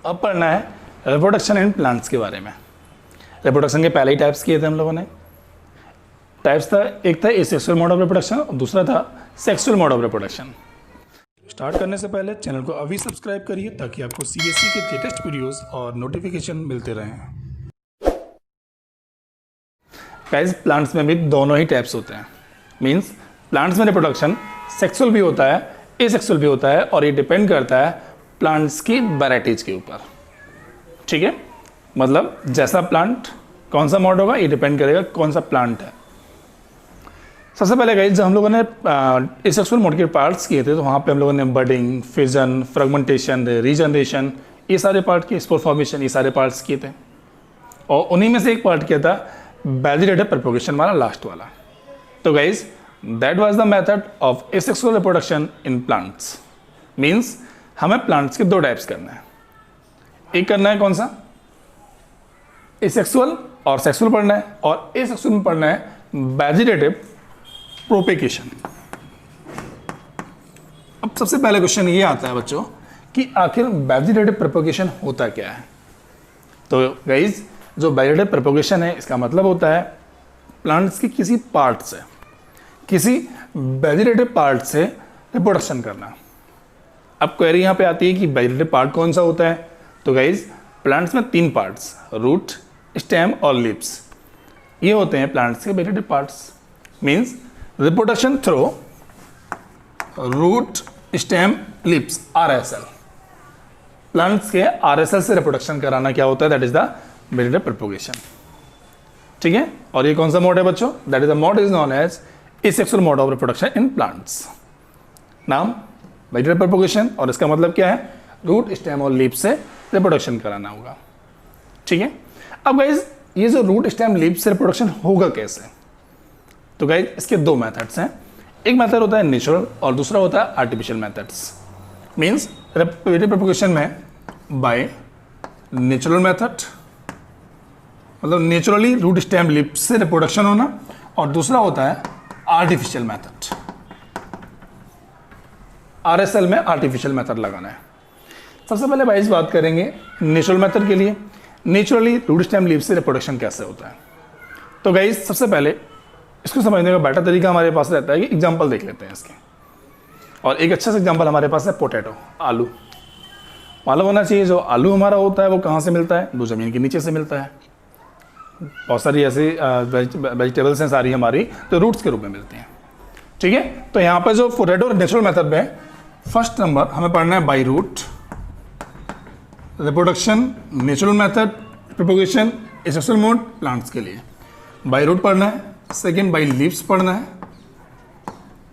अब पढ़ना है रिप्रोडक्शन इन प्लांट्स के बारे में। रिप्रोडक्शन के पहले ही टाइप्स किए थे हम लोगों ने। टाइप्स था, एक था एसेक्सुअल मोड ऑफ रिप्रोडक्शन और दूसरा था sexual mode of reproduction. Start करने से पहले चैनल को अभी सब्सक्राइब करिए ताकि आपको सीएससी के लेटेस्ट वीडियोस और नोटिफिकेशन मिलते रहें। गाइस, प्लांट्स में भी दोनों ही टाइप्स होते हैं। मींस प्लांट्स में रिप्रोडक्शन सेक्सुअल भी होता है, एसेक्सुअल भी होता है, और ये डिपेंड करता है प्लांट्स की वैराइटीज के ऊपर। ठीक है, मतलब जैसा प्लांट कौन सा मोड होगा ये डिपेंड करेगा कौन सा प्लांट है। सबसे पहले गाइस, जब हम लोगों ने एसेक्सुअल मोड के पार्ट्स किए थे तो वहाँ पे हम लोगों ने बडिंग, फिजन, फ्रेगमेंटेशन, रीजनरेशन, ये सारे पार्ट किए, स्पोर फॉर्मेशन, ये सारे पार्ट्स किए थे। और उन्हीं में से एक पार्ट किया था वैजिटेटिव प्रोपगेशन वाला, लास्ट वाला। तो guys, that was the method of asexual reproduction in plants. Means हमें प्लांट्स के दो टाइप्स करना है। एक करना है कौन सा, एसेक्सुअल और सेक्सुअल पढ़ना है, और एसेक्सुअल में पढ़ना है वैजिटेटिव प्रोपेगेशन। अब सबसे पहले क्वेश्चन ये आता है बच्चों कि आखिर वैजिटेटिव प्रोपेगेशन होता क्या है। तो गाइज, जो वैजिटेटिव प्रोपेगेशन है इसका मतलब होता है प्लांट्स की किसी पार्ट से, किसी वैजिटेटिव पार्ट से रिप्रोडक्शन करना। अब क्वेरी यहाँ पे आती है कि वैजिटेटिव पार्ट कौन सा होता है। तो गाइज, प्लांट्स में तीन पार्ट्स, रूट, स्टेम और लीव्स, ये होते हैं प्लांट्स के vegetative parts. Means reproduction through root, stem, leaves, RSL। Plants के RSL से रिप्रोडक्शन कराना क्या होता है, that is the vegetative propagation. ठीक है, और ये कौन सा मोड है बच्चों, that is the mode is known as asexual mode of reproduction in plants. नाम वैजिटेटिव प्रोपेगेशन, और इसका मतलब क्या है, रूट, स्टेम और लीव्स से रिप्रोडक्शन कराना होगा। ठीक है, अब गाइज, ये जो रूट, स्टेम, लीव्स से रिप्रोडक्शन होगा कैसे। तो गाइज, इसके दो मेथड्स हैं। एक मेथड होता है नेचुरल और दूसरा होता है आर्टिफिशियल मेथड्स। मीन्स वैजिटेटिव प्रोपेगेशन में बाय नेचुरल मेथड, मतलब नेचुरली रूट, स्टेम, लीव्स से रिप्रोडक्शन होना, और दूसरा होता है आर्टिफिशियल मेथड। RSL में आर्टिफिशियल मेथड लगाना है। सबसे पहले भाई बात करेंगे नेचुरल मेथड के लिए। नेचुरली रूट, स्टेम, लीव्स से रिप्रोडक्शन कैसे होता है। तो गाइज, सबसे पहले इसको समझने का बेटर तरीका हमारे पास रहता है कि एग्जांपल देख लेते हैं इसके। और एक अच्छा सा एग्जांपल हमारे पास है पोटैटो, आलू। मालूम होना चाहिए जो आलू हमारा होता है वो कहाँ से मिलता है, वो ज़मीन के नीचे से मिलता है। बहुत सारी ऐसी वेजिटेबल्स हैं सारी हमारी तो रूट्स के रूप में मिलती हैं। ठीक है, तो यहाँ पर जो पोटैटो नेचुरल मेथड में फर्स्ट नंबर हमें पढ़ना है by root reproduction, natural method propagation, asexual mode plants के लिए बाई रूट पढ़ना है, सेकेंड बाई लीव्स पढ़ना है,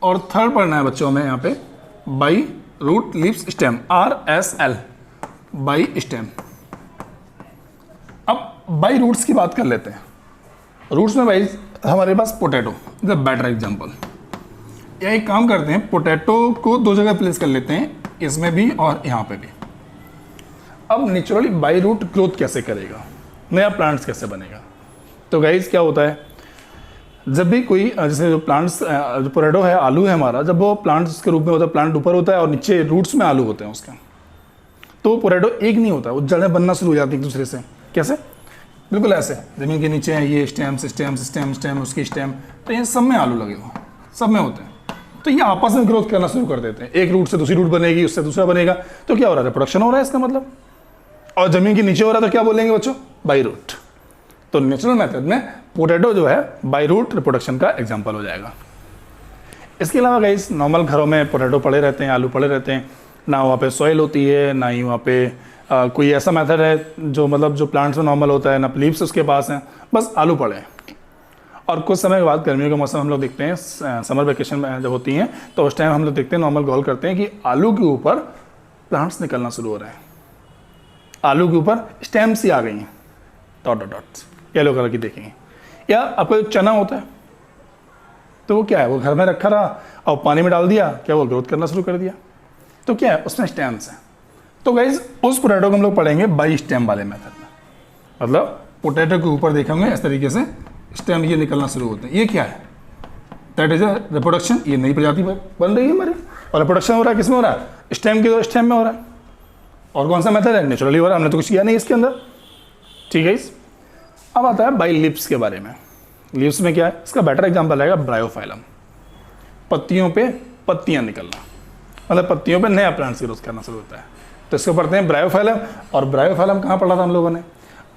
और थर्ड पढ़ना है बच्चों में यहाँ पे by root, leaves, stem, RSL, by stem. अब बाई रूट्स की बात कर लेते हैं। रूट्स में भाई हमारे पास potato is a better example. या एक काम करते हैं, पोटैटो को दो जगह प्लेस कर लेते हैं, इसमें भी और यहाँ पे भी। अब नेचुरली बाई रूट ग्रोथ कैसे करेगा, नया प्लांट्स कैसे बनेगा। तो गाइज, क्या होता है, जब भी कोई जैसे जो प्लांट्स, जो पोटैटो है, आलू है हमारा, जब वो प्लांट्स के रूप में होता है, प्लांट ऊपर होता है और नीचे रूट्स में आलू होते हैं उसके, तो पोटैटो एक नहीं होता, वो जड़ें बनना शुरू हो जाती हैं एक दूसरे से। कैसे, बिल्कुल ऐसे, जमीन के नीचे है ये स्टेम, स्टेम, स्टेम, स्टेम, उसकी स्टेम, तो ये सब में आलू लगे हुए, सब में होते हैं। तो ये आपस में ग्रोथ करना शुरू कर देते हैं, एक रूट से दूसरी रूट बनेगी, उससे दूसरा बनेगा। तो क्या हो रहा है, प्रोडक्शन हो रहा है इसका मतलब। और जमीन के नीचे हो रहा है तो क्या बोलेंगे बच्चों, बाई रूट। तो नेचुरल मेथड में पोटैटो जो है बाई रूट रिप्रोडक्शन का एग्जांपल हो जाएगा। इसके अलावा गाइस, नॉर्मल घरों में पोटैटो पड़े रहते हैं, आलू पड़े रहते हैं, ना वहाँ पे सॉइल होती है, ना ही वहाँ पे कोई ऐसा मेथड है जो मतलब जो प्लांट्स में नॉर्मल होता है, ना लीव्स उसके पास हैं, बस आलू पड़े हैं। और कुछ समय के बाद गर्मियों का मौसम हम लोग देखते हैं, समर वेकेशन में जब होती हैं तो उस टाइम हम लोग देखते हैं, नॉर्मल गौर करते हैं कि आलू के ऊपर प्लांट्स निकलना शुरू हो रहे हैं, आलू के ऊपर स्टेम्स ही आ गई हैं, डॉट डॉट्स येलो कलर की देखेंगे। या आपका जो चना होता है तो वो क्या है, वो घर में रखा रहा और पानी में डाल दिया, क्या वो ग्रोथ करना शुरू कर दिया, तो क्या है उसमें स्टेम्स हैं। तो गाइज, उस पोटैटो को हम लोग पढ़ेंगे बाई स्टेम वाले मेथड में। मतलब पोटैटो के ऊपर देखेंगे इस तरीके से स्टेम ये निकलना शुरू होते हैं। ये क्या है, दैट इज अ रिप्रोडक्शन। ये नई प्रजाति बन रही है हमारी, और रिप्रोडक्शन हो रहा है किसमें हो रहा है, स्टेम के स्टेम में हो रहा है। और कौन सा मेथड है? नेचुरली हो रहा है, हमने तो कुछ किया नहीं इसके अंदर। ठीक है। अब आता है बाई लीव्स के बारे में। लीव्स में क्या है? इसका बेटर एग्जांपल रहेगा ब्रायोफाइलम, पत्तियों पे पत्तियां निकलना, मतलब पत्तियों पे नया प्लांट्स ग्रोथ करना शुरू होता है। तो इसको पढ़ते हैं ब्रायोफाइलम। और ब्रायोफाइलम कहाँ पढ़ा था हम लोगों ने?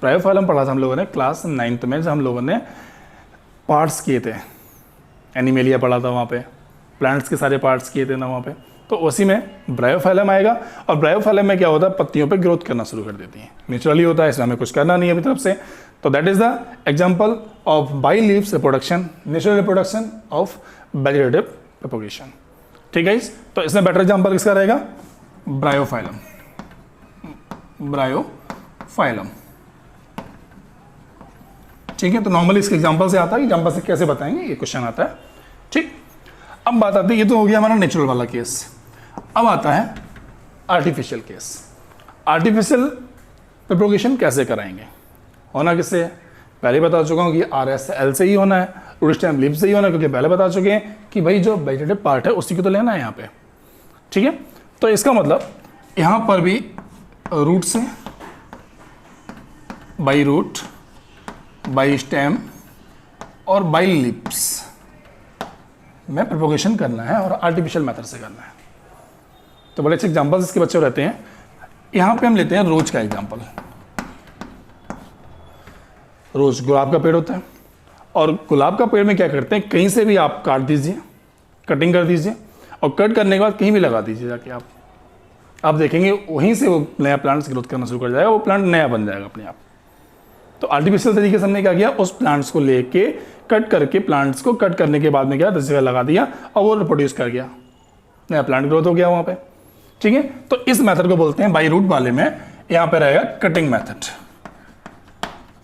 ब्रायोफाइलम पढ़ा था हम लोगों ने क्लास 9th में, जब हम लोगों ने पार्ट्स किए थे, एनिमेलिया पढ़ा था वहाँ पे, प्लांट्स के सारे पार्ट्स किए थे ना वहाँ पे, तो उसी में ब्रायोफाइलम आएगा। और ब्रायोफाइलम में क्या होता है? पत्तियों पे ग्रोथ करना शुरू कर देती है, नेचुरली होता है, इसमें हमें कुछ करना नहीं है अपनी तरफ से। तो that is the example of by leaves reproduction, natural reproduction of vegetative propagation. ठीक है। तो इसमें बेटर एग्जांपल किसका रहेगा? Bryophyllum, Bryophyllum. ठीक है। तो नॉर्मली इसके एग्जांपल से आता है, एग्जांपल से कैसे बताएंगे, ये क्वेश्चन आता है। ठीक। अब बात आती है, ये तो हो गया हमारा नेचुरल वाला केस। अब आता है आर्टिफिशियल केस। आर्टिफिशियल प्रोपगेशन कैसे कराएंगे? होना किससे? पहले बता चुका हूँ कि RSL से ही होना है, रूट स्टेम लीफ से ही होना है, क्योंकि पहले बता चुके हैं कि भाई जो वेजिटेटिव पार्ट है उसी को तो लेना है यहाँ पे। ठीक है। तो इसका मतलब यहाँ पर भी रूट से, बाई रूट, बाई स्टेम और बाई लीव्स में प्रोपगेशन करना है, और आर्टिफिशियल मेथड से करना है। तो बड़े अच्छे एग्जांपल्स इसके बच्चे रहते हैं। यहाँ पे हम लेते हैं रोज का एग्जांपल। रोज गुलाब का पेड़ होता है, और गुलाब का पेड़ में क्या करते हैं, कहीं से भी आप काट दीजिए, कटिंग कर दीजिए, और कट करने के बाद कहीं भी लगा दीजिए जाके आप देखेंगे वहीं से वो नया प्लांट्स ग्रोथ करना शुरू कर जाएगा, वो प्लांट नया बन जाएगा अपने आप। तो आर्टिफिशियल तरीके से हमने क्या किया, उस प्लांट्स को लेके कट करके, प्लांट्स को कट करने के बाद में क्या 10 जगह लगा दिया, और वो रिप्रोड्यूस कर गया, नया प्लांट ग्रोथ हो गया वहाँ पे। ठीक है। तो इस मेथड को बोलते हैं, बाई रूट वाले में यहाँ पे रहेगा कटिंग मेथड।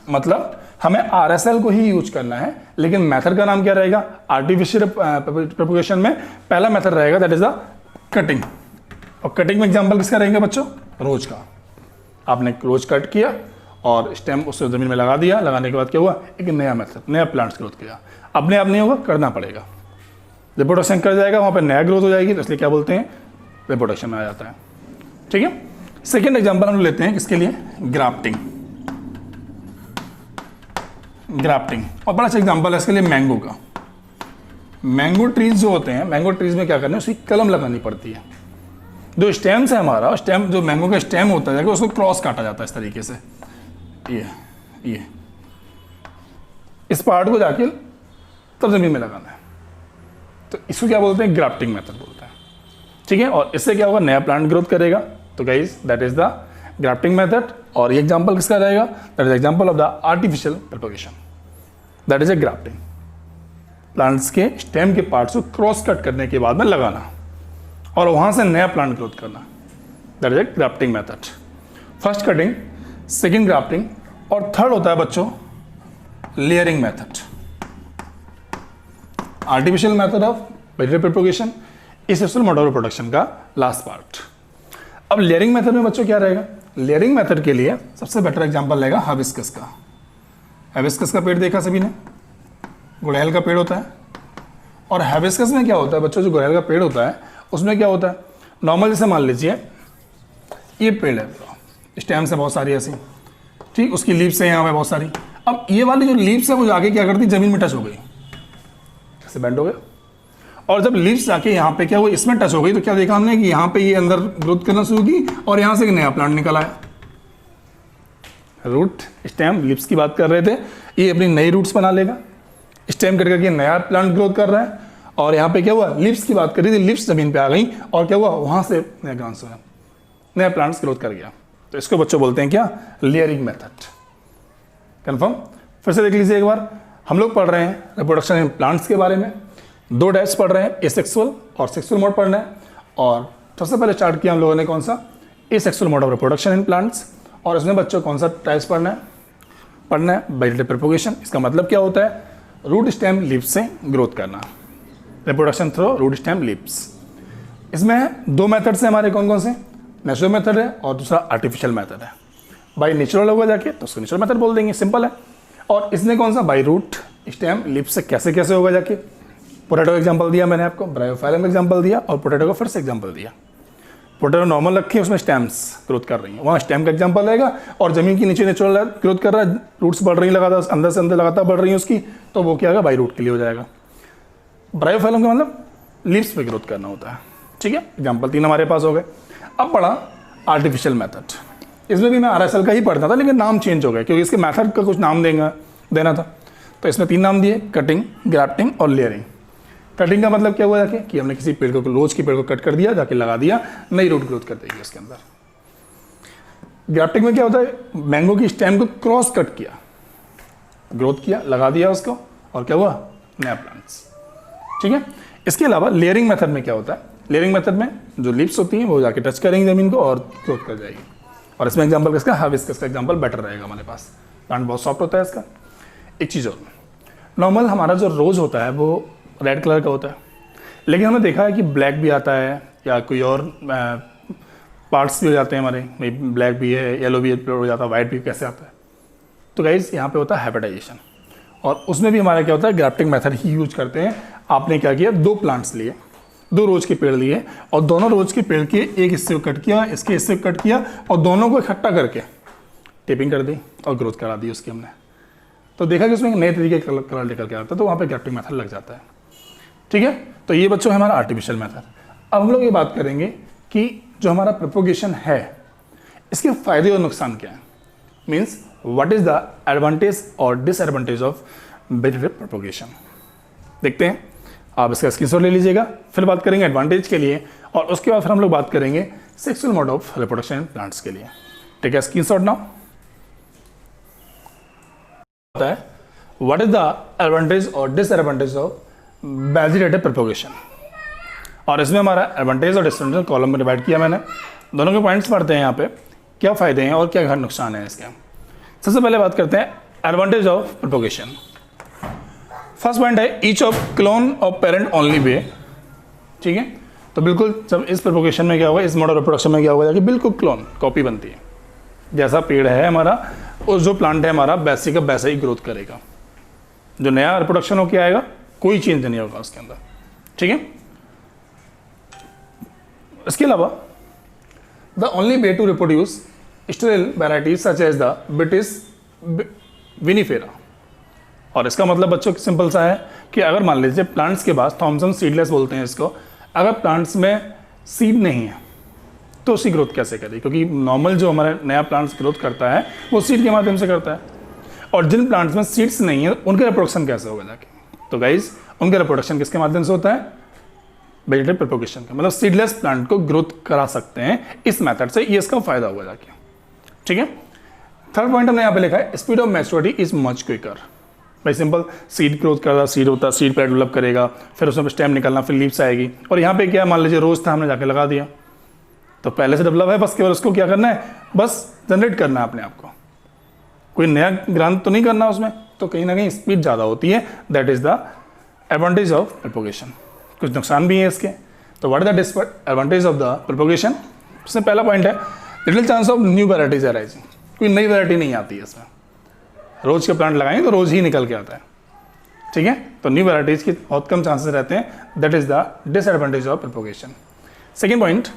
मतलब हमें RSL को ही यूज करना है, लेकिन मेथड का नाम क्या रहेगा? आर्टिफिशियल प्रोपगेशन में पहला मेथड रहेगा दैट इज द कटिंग। और कटिंग में एग्जांपल किसका रहेंगे बच्चों? रोज का। आपने रोज कट किया और स्टेम उस जमीन में लगा दिया, लगाने के बाद क्या हुआ, एक नया मेथड, नया प्लांट्स ग्रोथ किया। अपने आप नहीं होगा, करना पड़ेगा, रिप्रोडक्शन कर जाएगा, वहाँ पर नया ग्रोथ हो जाएगी, तो इसलिए क्या बोलते हैं, रिप्रोडक्शन में आ जाता है। ठीक है। सेकेंड एग्जाम्पल हम लेते हैं किसके लिए? ग्राफ्टिंग। ग्राफ्टिंग, और बड़ा अच्छा एग्जाम्पल है इसके लिए मैंगो का। मैंगो ट्रीज जो होते हैं, मैंगो ट्रीज में क्या करना है, उसकी कलम लगानी पड़ती है। जो स्टेम है हमारा, स्टेम जो मैंगो का स्टेम होता है, उसको क्रॉस काटा जाता है इस तरीके से, ये इस पार्ट को जाके तब जमीन में लगाना है। तो इसको क्या बोलते हैं? ग्राफ्टिंग मेथड बोलते हैं। ठीक है। और इससे क्या होगा, नया प्लांट ग्रोथ करेगा। तो guys that is the grafting method. और ये एग्जांपल किसका रहेगा? That is example of the artificial propagation, that is a grafting. Plants के स्टेम के पार्ट्स को क्रॉस कट करने के बाद में लगाना, और वहां से नया प्लांट ग्रोथ करना, that is a grafting method. First cutting, second grafting, और थर्ड होता है बच्चों layering method. Artificial method of vegetative propagation, asexual mode of reproduction का लास्ट पार्ट। अब लेयरिंग मेथड में बच्चों क्या रहेगा? लेयरिंग मेथड के लिए सबसे बेटर एग्जांपल रहेगा हाइबिस्कस का। हाइबिस्कस का पेड़ देखा सभी ने, गुड़हल का पेड़ होता है। और हाइबिस्कस में क्या होता है बच्चों, जो गुड़हल का पेड़ होता है उसमें क्या होता है, नॉर्मल जैसे मान लीजिए ये पेड़ है, स्टेम्स है बहुत सारी ऐसी, ठीक, उसकी लीव्स है यहाँ पे बहुत सारी। अब ये वाली जो लीव्स है वो जाके क्या करती, जमीन में टच हो गई, ऐसे बेंड हो गया, और जब लीव्स जाके यहाँ पे क्या हुआ, इसमें टच हो गई, तो क्या देखा हमने कि यहाँ पे ये अंदर ग्रोथ करना शुरू की, और यहाँ से एक नया प्लांट निकल आया। रूट स्टेम लीव्स की बात कर रहे थे, ये अपनी नई रूट्स बना लेगा, स्टेम कट करके नया प्लांट ग्रोथ कर रहा है। और यहाँ पे क्या हुआ, लीव्स की बात करी थी, लीव्स जमीन पे आ गई, और क्या हुआ, वहाँ से नया ग्रांस हुआ, नया प्लांट्स ग्रोथ कर गया। तो इसको बच्चों बोलते हैं क्या, लेयरिंग मेथड। कंफर्म? फिर से देख लीजिए एक बार, हम लोग पढ़ रहे हैं रिप्रोडक्शन इन प्लांट्स के बारे में, दो टाइप्स पढ़ रहे हैं, एसेक्सुअल और सेक्सुअल मोड पढ़ना है। और सबसे पहले स्टार्ट किया हम लोगों ने कौन सा, asexual mode of reproduction in plants, और इसमें बच्चों कौन सा टाइप्स पढ़ना है वेजिटेटिव प्रोपगेशन। इसका मतलब क्या होता है, रूट स्टेम लीव्स से ग्रोथ करना, reproduction through root stem leaves. इसमें दो मेथड्स हैं हमारे, कौन कौन से, नेचुरल मेथड है और दूसरा आर्टिफिशियल मेथड है। बाई नेचुरल होगा जाके तो उसको नेचुरल मेथड बोल देंगे, सिंपल है। और इसने कौन सा, बाई रूट स्टेम लीव्स से कैसे कैसे होगा जाके, पोटैटो एग्जांपल दिया मैंने आपको, ब्रायोफाइलम एग्जांपल दिया, और पोटैटो का फिर से एग्जांपल दिया। पोटैटो नॉर्मल रखे उसमें स्टेम्स ग्रोथ कर रही हैं, वहाँ स्टेम का एग्जांपल रहेगा, और ज़मीन के नीचे नेचुरल ग्रोथ कर रहा है, रूट्स बढ़ रही हैं लगातार, अंदर से अंदर लगातार बढ़ रही हैं उसकी, तो वो क्या होगा, बाई रूट के लिए हो जाएगा। ब्रायोफाइलम का मतलब लीव्स पे ग्रोथ करना होता है, ठीक है। एग्जाम्पल 3 हमारे पास हो गए। अब पढ़ा आर्टिफिशियल मेथड। इसमें भी मैं RSL का ही पढ़ता था, लेकिन नाम चेंज हो गया क्योंकि इसके मेथड का कुछ नाम देना था। तो इसमें 3 नाम दिए, कटिंग, ग्राफ्टिंग और लेयरिंग। कटिंग का मतलब क्या हुआ जाके कि हमने किसी पेड़ को, रोज के पेड़ को कट कर दिया, जाके लगा दिया, नई रूट ग्रोथ कर देगी उसके अंदर। ग्राफ्टिंग में क्या होता है, मैंगो की स्टेम को क्रॉस कट किया, ग्रोथ किया, लगा दिया उसको, और क्या हुआ, नया प्लांट्स, ठीक है। इसके अलावा लेयरिंग मेथड में क्या होता है, लेयरिंग मेथड में जो लीव्स होती हैं वो जाके टच करेंगी ज़मीन को और ग्रोथ कर जाएगी। और इसमें एग्जांपल किसका, हिबिस्कस का एग्जांपल बेटर रहेगा हमारे पास, प्लांट बहुत सॉफ्ट होता है इसका। एक चीज़ और, नॉर्मल हमारा जो रोज़ होता है वो रेड कलर का होता है, लेकिन हमने देखा है कि ब्लैक भी आता है या कोई और पार्ट्स भी हो जाते हैं हमारे, ब्लैक भी है, येलो भी हो जाता है, वाइट भी कैसे आता है। तो गाइस यहाँ पे होता है हाइब्रिडाइजेशन, और उसमें भी हमारा क्या होता है, ग्राफ्टिंग मेथड ही यूज करते हैं। आपने क्या किया, 2 प्लांट्स लिए, 2 रोज के पेड़ लिए, और दोनों रोज के पेड़ के एक हिस्से को कट किया, इसके हिस्से को कट किया, और दोनों को इकट्ठा करके टेपिंग कर दी और ग्रोथ करा दी उसकी हमने। तो देखा कि उसमें एक नए तरीके का कलर निकल के आता है, तो वहाँ पे ग्राफ्टिंग मेथड लग जाता है, ठीक है। तो ये बच्चों है हमारा आर्टिफिशियल मेथड। अब हम लोग ये बात करेंगे कि जो हमारा प्रोपोगेशन है, इसके फायदे और नुकसान क्या है, means what is the advantage और डिसएडवांटेज ऑफ वेजिटेटिव प्रोपोगेशन। देखते हैं, आप इसका स्क्रीनशॉट ले लीजिएगा, फिर बात करेंगे एडवांटेज के लिए, और उसके बाद फिर हम लोग बात करेंगे sexual mode of reproduction in plants के लिए, ठीक है। स्क्रीनशॉट नाउ होता है व्हाट इज द एडवांटेज और डिसएडवांटेज ऑफ वेजिटेटिव प्रोपोगेशन, और इसमें हमारा एडवांटेज और डिसएडवांटेज कॉलम में डिवाइड किया मैंने। दोनों के पॉइंट्स पढ़ते हैं यहाँ पे, क्या फ़ायदे हैं और क्या नुकसान है इसके। सबसे पहले बात करते हैं advantage of propagation. First point है each of clone of parent only way, ठीक है। तो बिल्कुल जब इस प्रोपोगेशन में क्या होगा, इस मोड ऑफ रिप्रोडक्शन में क्या होगा कि बिल्कुल क्लोन, कॉपी बनती है, जैसा पेड़ है हमारा और जो प्लांट है हमारा वैसे का वैसा ही ग्रोथ करेगा, जो नया रिप्रोडक्शन होकर आएगा कोई चेंज नहीं होगा उसके अंदर, ठीक है। इसके अलावा the only way to reproduce sterile varieties such as the Vitis vinifera, और इसका मतलब बच्चों सिंपल सा है कि अगर मान लीजिए प्लांट्स के पास, थॉमसन सीडलेस बोलते हैं इसको, अगर प्लांट्स में सीड नहीं है तो उसकी ग्रोथ कैसे करे, क्योंकि नॉर्मल जो हमारा नया प्लांट्स ग्रोथ करता है वो सीड के माध्यम से करता है, और जिन प्लांट्स में सीड्स नहीं है उनका रिप्रोडक्शन कैसे होगा जाके। तो गाइज उनका रिप्रोडक्शन किसके माध्यम से होता है, वेजिटेटिव प्रोपोगेशन का, मतलब सीडलेस प्लांट को ग्रोथ करा सकते हैं इस मेथड से, ये इसका फायदा होगा जाके, ठीक है। थर्ड पॉइंट हमने यहाँ पे लिखा है speed of maturity is much quicker. भाई सिंपल, सीड ग्रोथ कर रहा, सीड होता है, सीड पर डेवलप करेगा, फिर उसमें स्टेम निकलना, फिर लीव्स आएगी, और यहाँ पे क्या मान लीजिए रोज था, हमने जाके लगा दिया, तो पहले से डेवलप है, बस केवल उसको क्या करना है, बस जनरेट करना है अपने आप को, कोई नया ग्रांथ तो नहीं करना उसमें, तो कहीं ना कहीं स्पीड ज़्यादा होती है, that is the advantage of propagation. कुछ नुकसान भी है इसके, तो what is the advantage of the propagation. इसमें पहला पॉइंट है little chance of new varieties arising, कोई नई वैरायटी नहीं आती है इसमें, रोज के प्लांट लगाएंगे तो रोज ही निकल के आता है, ठीक है। तो न्यू वैराइटीज की बहुत कम चांसेस रहते हैं, that is the disadvantage of propagation. Second point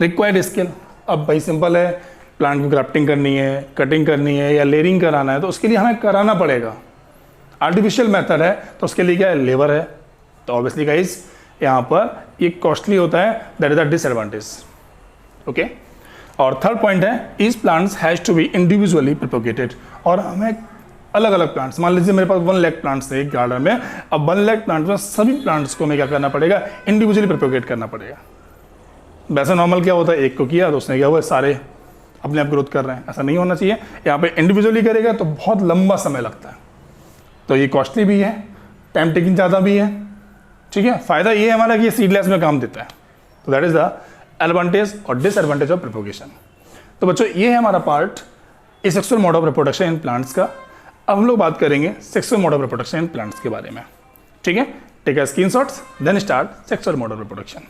required skill. अब भाई सिंपल है, प्लांट को ग्राफ्टिंग करनी है, कटिंग करनी है या लेयरिंग कराना है, तो उसके लिए हमें कराना पड़ेगा। आर्टिफिशियल मेथड है तो उसके लिए क्या है, लेबर है, तो ऑब्वियसली गाइस यहाँ पर ये कॉस्टली होता है, that is the disadvantage, okay. और थर्ड पॉइंट है each plants has to be individually propagated, और हमें अलग अलग प्लांट्स, मान लीजिए मेरे पास 1 लाख प्लांट्स थे एक गार्डन में, अब 1 लाख प्लांट्स में सभी प्लांट्स को हमें क्या करना पड़ेगा, इंडिविजुअली प्रोपोगेट करना पड़ेगा। वैसे नॉर्मल क्या होता है, एक को किया तो उसने क्या हुआ, सारे अपने आप ग्रोथ कर रहे हैं, ऐसा नहीं होना चाहिए। यहाँ पे इंडिविजुअली करेगा तो बहुत लंबा समय लगता है, तो ये कॉस्टली भी है, टाइम टेकिंग ज़्यादा भी है, ठीक है। फायदा ये है हमारा कि ये सीडलेस में काम देता है, तो दैट इज द एडवांटेज और डिसएडवांटेज ऑफ प्रोपोगेशन। तो बच्चों ये है हमारा part sexual mode of reproduction in plants का। अब हम लोग बात करेंगे sexual mode of reproduction in plants के बारे में, ठीक है। Take a screenshots then start sexual mode of reproduction.